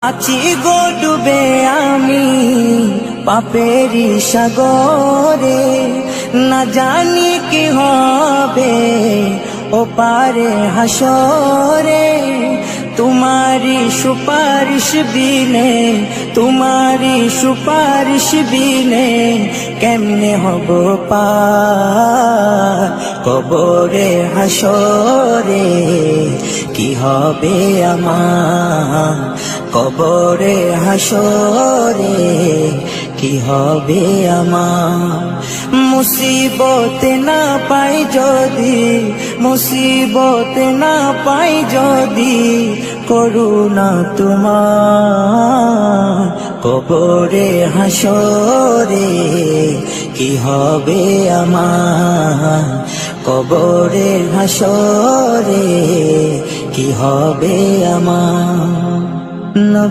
আছি গো ডুবে আমি পাপেরি সাগরে, না জানি কি হবে ও পারে হাসরে। তোমারি সুপারিশ বিনে, তোমারি সুপারিশ বিনে কেমনে হব পার কবরে হাসরে। কি হবে আমার কবরে হাসরে, কি হবে আমার। মুসিবতে না পাই যদি, মুসিবতে না পাই যদি করুণা তোমার কবরে হাসরে। কি হবে আমার কবরে হাসরে, কি হবে আমার। নবী